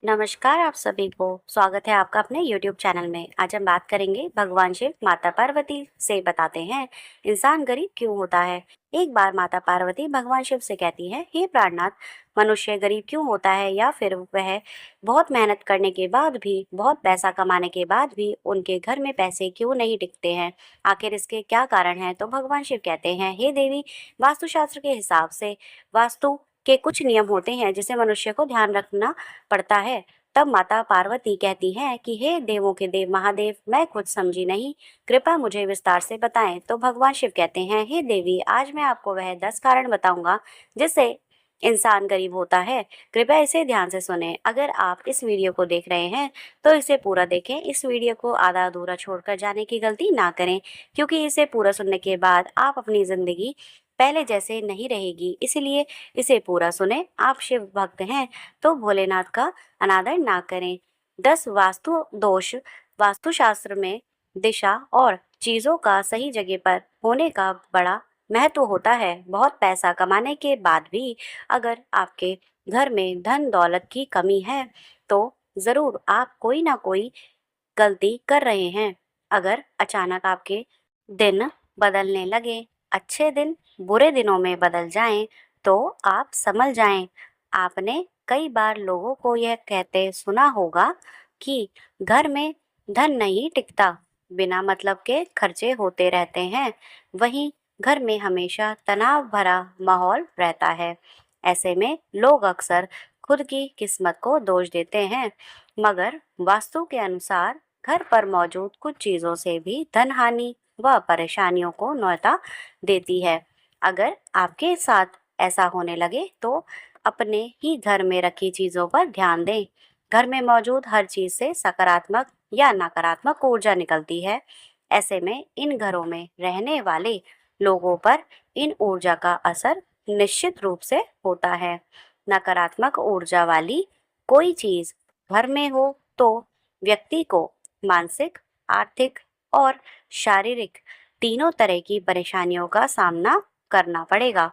नमस्कार आप सभी को। स्वागत है आपका अपने YouTube चैनल में। आज हम बात करेंगे भगवान शिव माता पार्वती से बताते हैं इंसान गरीब क्यों होता है। एक बार माता पार्वती भगवान शिव से कहती है, हे प्राणनाथ, मनुष्य गरीब क्यों होता है, या फिर वह बहुत मेहनत करने के बाद भी, बहुत पैसा कमाने के बाद भी उनके घर में पैसे क्यों नहीं टिकते हैं। आखिर इसके क्या कारण है। तो भगवान शिव कहते हैं, हे देवी, वास्तुशास्त्र के हिसाब से वास्तु के कुछ नियम होते हैं जिसे मनुष्य को ध्यान रखना पड़ता है। तब माता पार्वती कहती हैं कि हे देवों के देव महादेव, मैं कुछ समझी नहीं, कृपया मुझे विस्तार से बताएं। तो भगवान शिव कहते हैं, हे देवी, आज मैं आपको वह 10 कारण बताऊंगा जिससे इंसान गरीब होता है। कृपया इसे ध्यान से सुनें। अगर आप इस वीडियो को देख रहे हैं तो इसे पूरा देखें। इस वीडियो को आधा अधूरा छोड़कर जाने की गलती ना करें, क्योंकि इसे पूरा सुनने के बाद आप अपनी जिंदगी पहले जैसे नहीं रहेगी। इसलिए इसे पूरा सुने। आप शिव भक्त हैं तो भोलेनाथ का अनादर ना करें। 10 वास्तु दोष। वास्तुशास्त्र में दिशा और चीजों का सही जगह पर होने का बड़ा महत्व होता है। बहुत पैसा कमाने के बाद भी अगर आपके घर में धन दौलत की कमी है तो जरूर आप कोई ना कोई गलती कर रहे हैं। अगर अचानक आपके दिन बदलने लगे, अच्छे दिन बुरे दिनों में बदल जाएं, तो आप समझ जाएं। आपने कई बार लोगों को यह कहते सुना होगा कि घर में धन नहीं टिकता, बिना मतलब के खर्चे होते रहते हैं। वहीं घर में हमेशा तनाव भरा माहौल रहता है। ऐसे में लोग अक्सर खुद की किस्मत को दोष देते हैं, मगर वास्तु के अनुसार घर पर मौजूद कुछ चीजों से भी धन हानि व परेशानियों को न्योता देती है। अगर आपके साथ ऐसा होने लगे तो अपने ही घर में रखी चीजों पर ध्यान दें। घर में मौजूद हर चीज से सकारात्मक या नकारात्मक ऊर्जा निकलती है। ऐसे में इन घरों में रहने वाले लोगों पर इन ऊर्जा का असर निश्चित रूप से होता है। नकारात्मक ऊर्जा वाली कोई चीज घर में हो तो व्यक्ति को मानसिक, आर्थिक और शारीरिक तीनों तरह की परेशानियों का सामना करना पड़ेगा।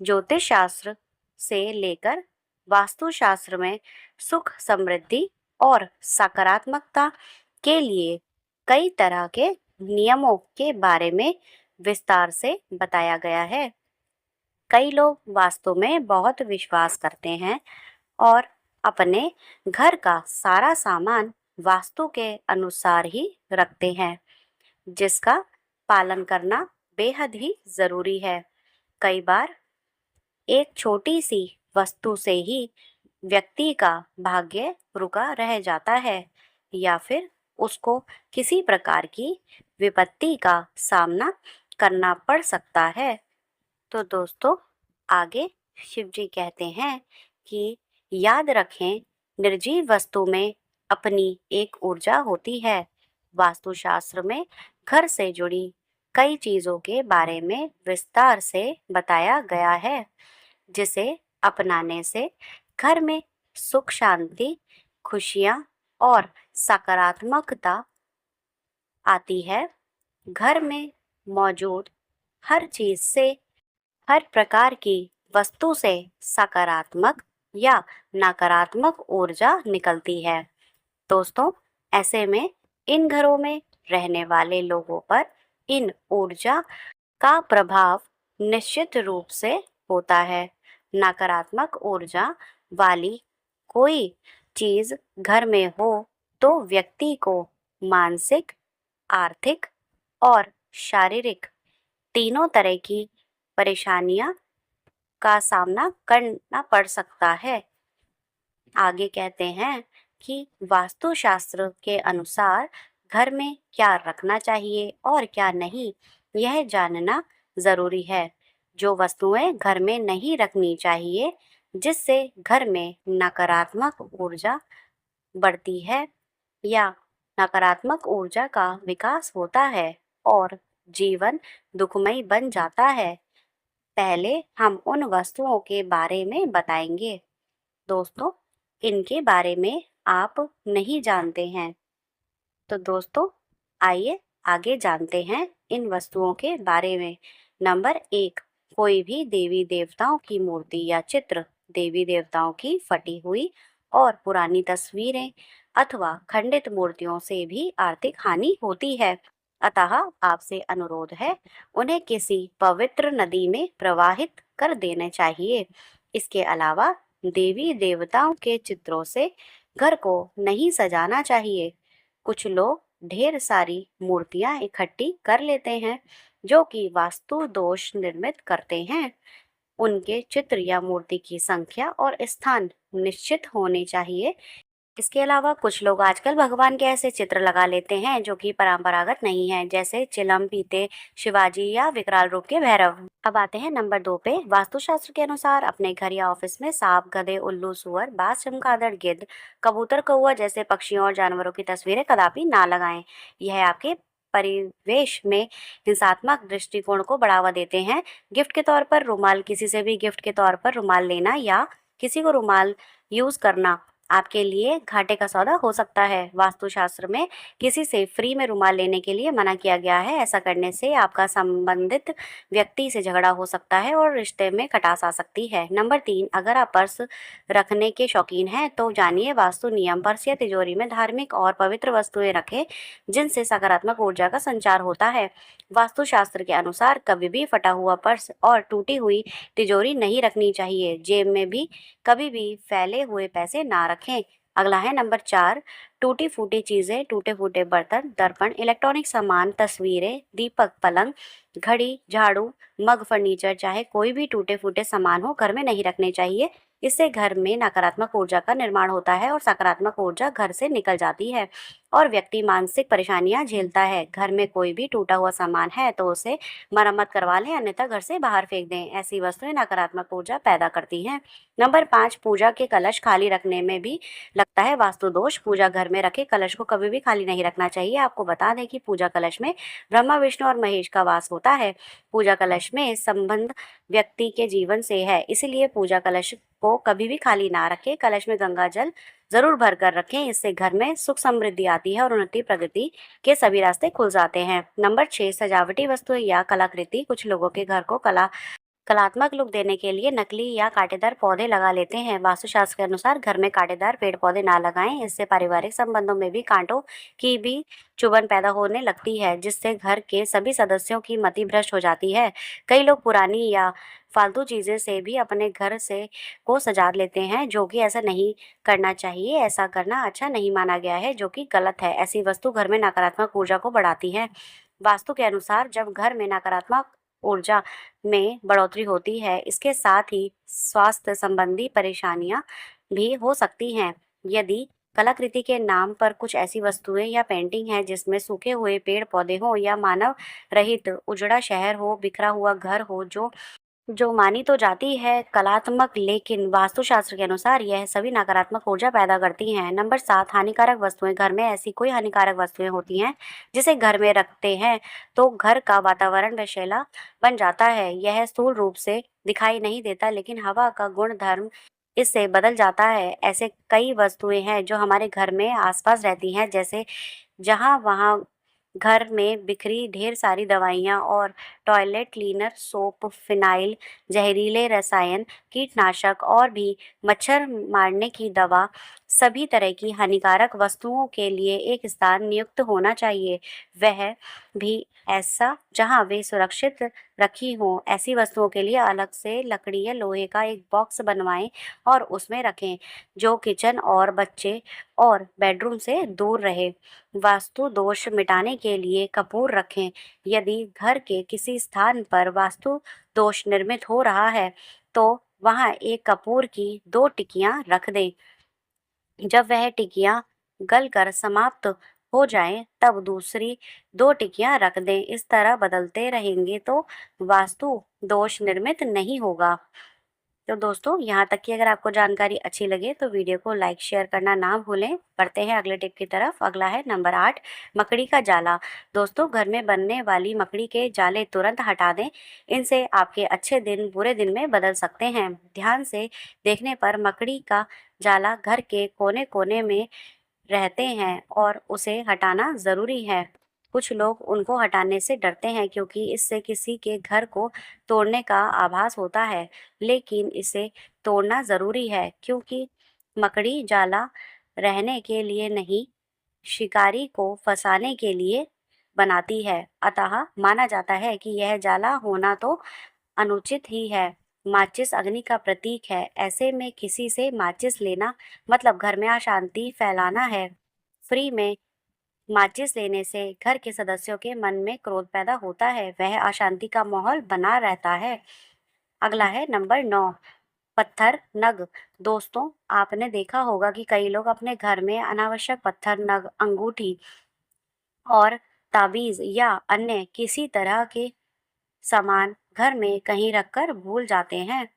ज्योतिष शास्त्र से लेकर वास्तुशास्त्र में सुख, समृद्धि और सकारात्मकता के लिए कई तरह के नियमों के बारे में विस्तार से बताया गया है। कई लोग वास्तु में बहुत विश्वास करते हैं और अपने घर का सारा सामान वास्तु के अनुसार ही रखते हैं, जिसका पालन करना बेहद ही जरूरी है। कई बार एक छोटी सी वस्तु से ही व्यक्ति का भाग्य रुका रह जाता है, या फिर उसको किसी प्रकार की विपत्ति का सामना करना पड़ सकता है। तो दोस्तों, आगे शिव जी कहते हैं कि याद रखें, निर्जीव वस्तु में अपनी एक ऊर्जा होती है। वास्तुशास्त्र में घर से जुड़ी कई चीजों के बारे में विस्तार से बताया गया है, जिसे अपनाने से घर में सुख, शांति, खुशियां और सकारात्मकता आती है। घर में मौजूद हर चीज से, हर प्रकार की वस्तु से सकारात्मक या नकारात्मक ऊर्जा निकलती है। दोस्तों, ऐसे में इन घरों में रहने वाले लोगों पर इन ऊर्जा का प्रभाव निश्चित रूप से होता है। नकारात्मक ऊर्जा वाली कोई चीज घर में हो तो व्यक्ति को मानसिक, आर्थिक और शारीरिक तीनों तरह की परेशानियां का सामना करना पड़ सकता है। आगे कहते हैं कि वास्तुशास्त्र के अनुसार घर में क्या रखना चाहिए और क्या नहीं, यह जानना जरूरी है। जो वस्तुएं घर में नहीं रखनी चाहिए, जिससे घर में नकारात्मक ऊर्जा बढ़ती है या नकारात्मक ऊर्जा का विकास होता है और जीवन दुखमय बन जाता है। पहले हम उन वस्तुओं के बारे में बताएंगे। दोस्तों, इनके बारे में आप नहीं जानते हैं, तो दोस्तों आइए आगे जानते हैं इन वस्तुओं के बारे में। नंबर 1, कोई भी देवी देवताओं की मूर्ति या चित्र, देवी देवताओं की फटी हुई और पुरानी तस्वीरें अथवा खंडित मूर्तियों से भी आर्थिक हानि होती है। अतः आपसे अनुरोध है, उन्हें किसी पवित्र नदी में प्रवाहित कर देने चाहिए। इसके अलावा देवी देवताओं के चित्रों से घर को नहीं सजाना चाहिए। कुछ लोग ढेर सारी मूर्तियां इकट्ठी कर लेते हैं जो कि वास्तु दोष निर्मित करते हैं। उनके चित्र या मूर्ति की संख्या और स्थान निश्चित होने चाहिए। इसके अलावा कुछ लोग आजकल भगवान के ऐसे चित्र लगा लेते हैं जो कि परंपरागत नहीं है, जैसे चिलम पीते शिवाजी या विकराल रूप के भैरव। अब आते हैं नंबर 2 पे। वास्तुशास्त्र के अनुसार अपने घर या ऑफिस में सांप, गधे, उल्लू, सुअर, बाज, चमगादड़, गिद्ध, कबूतर, कौवा जैसे पक्षियों और जानवरों की तस्वीरें कदापि ना लगाएं। यह आपके परिवेश में हिंसात्मक दृष्टिकोण को बढ़ावा देते हैं। गिफ्ट के तौर पर रुमाल, किसी से भी गिफ्ट के तौर पर रुमाल लेना या किसी को रुमाल यूज करना आपके लिए घाटे का सौदा हो सकता है। वास्तुशास्त्र में किसी से फ्री में रुमाल लेने के लिए मना किया गया है। ऐसा करने से आपका संबंधित व्यक्ति से झगड़ा हो सकता है और रिश्ते में खटास आ सकती है। नंबर 3, अगर आप पर्स रखने के शौकीन हैं तो जानिए वास्तु नियम। पर्स या तिजोरी में धार्मिक और पवित्र वस्तुएं रखें जिनसे सकारात्मक ऊर्जा का संचार होता है। वास्तुशास्त्र के अनुसार कभी भी फटा हुआ पर्स और टूटी हुई तिजोरी नहीं रखनी चाहिए। जेब में भी कभी भी फैले हुए पैसे ना रखें। अगला है नंबर 4, टूटी फूटी चीजें, टूटे फूटे बर्तन, दर्पण, इलेक्ट्रॉनिक सामान, तस्वीरें, दीपक, पलंग, घड़ी, झाड़ू, मग, फर्नीचर, चाहे कोई भी टूटे फूटे सामान हो, घर में नहीं रखने चाहिए। इससे घर में नकारात्मक ऊर्जा का निर्माण होता है और सकारात्मक ऊर्जा घर से निकल जाती है और व्यक्ति मानसिक परेशानियां झेलता है। घर में कोई भी टूटा हुआ सामान है तो उसे मरम्मत करवा लें, अन्यथा घर से बाहर फेंक दें। ऐसी वस्तुएं नकारात्मक ऊर्जा पैदा करती हैं। नंबर 5, पूजा के कलश खाली रखने में भी लगता है वास्तु दोष। पूजा घर में रखे कलश को कभी भी खाली नहीं रखना चाहिए। आपको बता दें कि पूजा कलश में ब्रह्मा, विष्णु और महेश का वास होता है। पूजा कलश में संबंध व्यक्ति के जीवन से है, इसलिए पूजा कलश को कभी भी खाली ना रखें। कलश में गंगा जल जरूर भर कर रखें। इससे घर में सुख समृद्धि आती है और उन्नति प्रगति के सभी रास्ते खुल जाते हैं। नंबर 6, सजावटी वस्तुएं या कलाकृति। कुछ लोगों के घर को कलात्मक लुक देने के लिए नकली या कांटेदार पौधे लगा लेते हैं। वास्तुशास्त्र के अनुसार घर में कांटेदार पेड़ पौधे ना लगाएं। इससे पारिवारिक संबंधों में भी कांटों की भी चुभन पैदा होने लगती है, जिससे घर के सभी सदस्यों की मति भ्रष्ट हो जाती है। कई लोग पुरानी या फालतू चीजें से भी अपने घर से को सजा लेते हैं, जो कि ऐसा नहीं करना चाहिए। ऐसा करना अच्छा नहीं माना गया है, जो कि गलत है। ऐसी वस्तु घर में नकारात्मक ऊर्जा को बढ़ाती है। वास्तु के अनुसार जब घर में नकारात्मक ऊर्जा में बढ़ोतरी होती है, इसके साथ ही स्वास्थ्य संबंधी परेशानियां भी हो सकती हैं। यदि कलाकृति के नाम पर कुछ ऐसी वस्तुएं या पेंटिंग है जिसमें सूखे हुए पेड़ पौधे हो या मानव रहित उजड़ा शहर हो, बिखरा हुआ घर हो, जो मानी तो जाती है कलात्मक, लेकिन वास्तुशास्त्र के अनुसार यह सभी नकारात्मक ऊर्जा पैदा करती हैं। नंबर 7, हानिकारक वस्तुएं। घर में ऐसी कोई हानिकारक वस्तुएं होती हैं जिसे घर में रखते हैं तो घर का वातावरण विषैला बन जाता है। यह स्थूल रूप से दिखाई नहीं देता, लेकिन हवा का गुण धर्म इससे बदल जाता है। ऐसे कई वस्तुएं हैं जो हमारे घर में आसपास रहती हैं, जैसे जहाँ वहाँ घर में बिखरी ढेर सारी दवाइयाँ और टॉयलेट क्लीनर, सोप, फिनाइल, जहरीले रसायन, कीटनाशक और भी मच्छर मारने की दवा, सभी तरह की हानिकारक वस्तुओं के लिए एक स्थान नियुक्त होना चाहिए, वह भी ऐसा जहां वे सुरक्षित रखी हों। ऐसी वस्तुओं के लिए अलग से लकड़ी या लोहे का एक बॉक्स बनवाएं और उसमें रखें, जो किचन और बच्चे और बेडरूम से दूर रहे। वास्तु दोष मिटाने के लिए कपूर रखें। यदि घर के किसी स्थान पर वास्तु दोष निर्मित हो रहा है तो वहां एक कपूर की 2 टिकियां रख दें। जब वह टिकियां गलकर समाप्त हो जाएं तब दूसरी 2 टिकियां रख दें। इस तरह बदलते रहेंगे तो वास्तु दोष निर्मित नहीं होगा। तो दोस्तों, यहाँ तक की अगर आपको जानकारी अच्छी लगे तो वीडियो को लाइक शेयर करना ना भूलें। बढ़ते हैं अगले टिप की तरफ। अगला है नंबर 8, मकड़ी का जाला। दोस्तों, घर में बनने वाली मकड़ी के जाले तुरंत हटा दें। इनसे आपके अच्छे दिन बुरे दिन में बदल सकते हैं। ध्यान से देखने पर मकड़ी का जाला घर के कोने कोने में रहते हैं और उसे हटाना ज़रूरी है। कुछ लोग उनको हटाने से डरते हैं क्योंकि इससे किसी के घर को तोड़ने का आभास होता है, लेकिन इसे तोड़ना ज़रूरी है क्योंकि मकड़ी जाला रहने के लिए नहीं, शिकारी को फंसाने के लिए बनाती है, अतः माना जाता है कि यह जाला होना तो अनुचित ही है। माचिस अग्नि का प्रतीक है, ऐसे में किसी से माचिस लेना मतलब घर में अशांति फैलाना है। फ्री में माचिस लेने से घर के सदस्यों के मन में क्रोध पैदा होता है, वह अशांति का माहौल बना रहता है। अगला है नंबर 9, पत्थर नग। दोस्तों, आपने देखा होगा कि कई लोग अपने घर में अनावश्यक पत्थर नग, अंगूठी और ताबीज या अन्य किसी तरह के सामान घर में कहीं रखकर भूल जाते हैं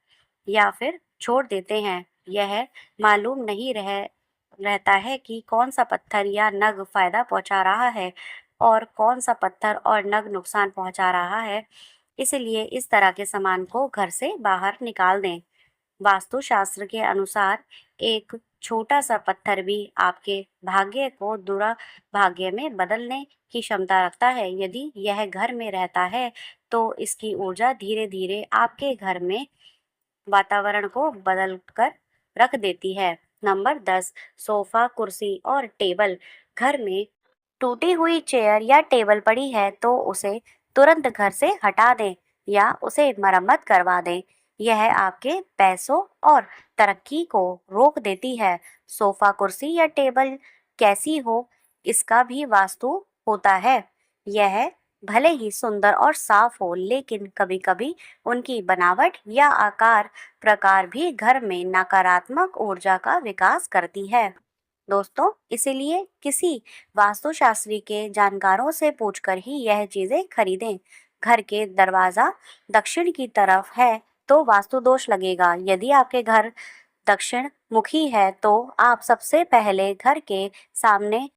या फिर छोड़ देते हैं। यह मालूम नहीं रहता है कि कौन सा पत्थर या नग फायदा पहुंचा रहा है और कौन सा पत्थर और नग नुकसान पहुंचा रहा है। इसलिए इस तरह के सामान को घर से बाहर निकाल दें। वास्तुशास्त्र के अनुसार एक छोटा सा पत्थर भी आपके भाग्य को बुरा भाग्य में बदलने की क्षमता रखता है। यदि यह घर में रहता है तो इसकी ऊर्जा धीरे धीरे आपके घर में वातावरण को बदल कर रख देती है। नंबर 10, सोफा, कुर्सी और टेबल। घर में टूटी हुई चेयर या टेबल पड़ी है तो उसे तुरंत घर से हटा दें या उसे मरम्मत करवा दें। यह आपके पैसों और तरक्की को रोक देती है। सोफा, कुर्सी या टेबल कैसी हो, इसका भी वास्तु होता है। यह भले ही सुंदर और साफ हो, लेकिन कभी-कभी उनकी बनावट या आकार प्रकार भी घर में नकारात्मक ऊर्जा का विकास करती है। दोस्तों, इसीलिए किसी वास्तुशास्त्री के जानकारों से पूछकर ही यह चीजें खरीदें। घर के दरवाजा दक्षिण की तरफ है तो वास्तु दोष लगेगा। यदि आपके घर दक्षिण मुखी है तो आप सबसे पहले घर के सामने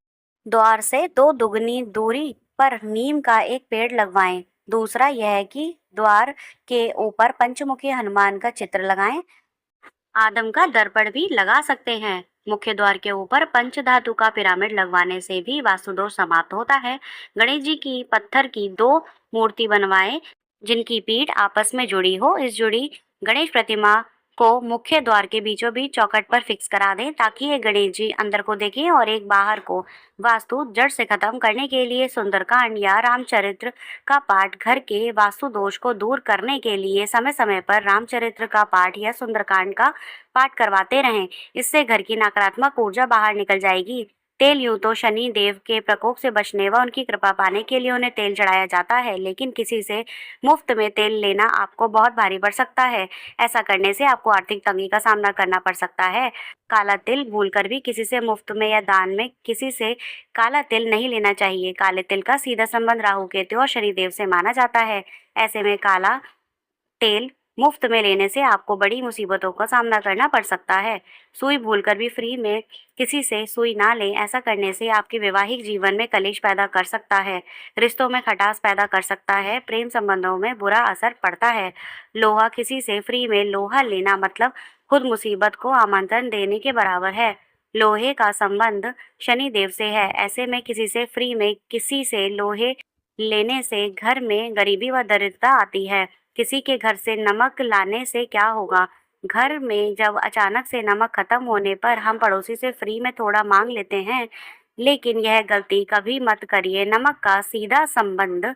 द्वार से 2 दुगनी दूरी पर नीम का एक पेड़ लगवाएं। दूसरा यह है कि द्वार के ऊपर पंचमुखी हनुमान का चित्र लगाएं। आदम का दर्पण भी लगा सकते हैं। मुख्य द्वार के ऊपर पंचधातु का पिरामिड लगवाने से भी वास्तु दोष समाप्त होता है। गणेश जी की पत्थर की 2 मूर्ति बनवाएं जिनकी पीठ आपस में जुड़ी हो। इस जुड़ी गणेश प्रतिमा को मुख्य द्वार के बीचों बीच चौखट पर फिक्स करा दें ताकि ये गणेश जी अंदर को देखें और एक बाहर को। वास्तु जड़ से खत्म करने के लिए सुंदरकांड या रामचरित्र का पाठ, घर के वास्तु दोष को दूर करने के लिए समय समय पर रामचरित्र का पाठ या सुंदरकांड का पाठ करवाते रहें। इससे घर की नकारात्मक ऊर्जा बाहर निकल जाएगी। तेल, यूं तो शनि देव के प्रकोप से बचने व उनकी कृपा पाने के लिए उन्हें तेल चढ़ाया जाता है, लेकिन किसी से मुफ्त में तेल लेना आपको बहुत भारी पड़ सकता है। ऐसा करने से आपको आर्थिक तंगी का सामना करना पड़ सकता है। काला तिल भूलकर भी किसी से मुफ्त में या दान में किसी से काला तिल नहीं लेना चाहिए। काले तिल का सीधा संबंध राहु, केतु और शनिदेव से माना जाता है। ऐसे में काला तेल मुफ्त में लेने से आपको बड़ी मुसीबतों का सामना करना पड़ सकता है। सुई भूलकर भी फ्री में किसी से सुई ना लें। ऐसा करने से आपके वैवाहिक जीवन में कलेश पैदा कर सकता है, रिश्तों में खटास पैदा कर सकता है, प्रेम संबंधों में बुरा असर पड़ता है। लोहा, किसी से फ्री में लोहा लेना मतलब खुद मुसीबत को आमंत्रण देने के बराबर है। लोहे का संबंध शनि देव से है। ऐसे में किसी से फ्री में किसी से लोहे लेने से घर में गरीबी व दरिद्रता आती है। किसी के घर से नमक लाने से क्या होगा? घर में जब अचानक से नमक खत्म होने पर हम पड़ोसी से फ्री में थोड़ा मांग लेते हैं, लेकिन यह गलती कभी मत करिए। नमक का सीधा संबंध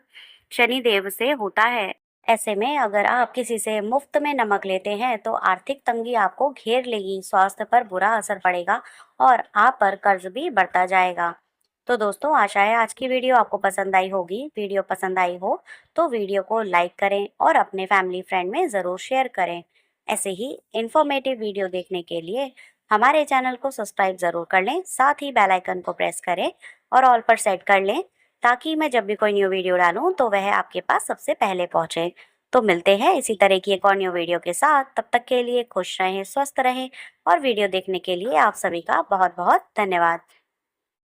शनिदेव से होता है। ऐसे में अगर आप किसी से मुफ्त में नमक लेते हैं तो आर्थिक तंगी आपको घेर लेगी, स्वास्थ्य पर बुरा असर पड़ेगा और आप पर कर्ज भी बढ़ता जाएगा। तो दोस्तों, आशा है आज की वीडियो आपको पसंद आई होगी। वीडियो पसंद आई हो तो वीडियो को लाइक करें और अपने फैमिली फ्रेंड में ज़रूर शेयर करें। ऐसे ही इन्फॉर्मेटिव वीडियो देखने के लिए हमारे चैनल को सब्सक्राइब ज़रूर कर लें, साथ ही बेल आइकन को प्रेस करें और ऑल पर सेट कर लें ताकि मैं जब भी कोई न्यू वीडियो डालूं तो वह आपके पास सबसे पहले पहुंचे। तो मिलते हैं इसी तरह की एक और न्यू वीडियो के साथ। तब तक के लिए खुश रहें, स्वस्थ रहें और वीडियो देखने के लिए आप सभी का बहुत बहुत धन्यवाद।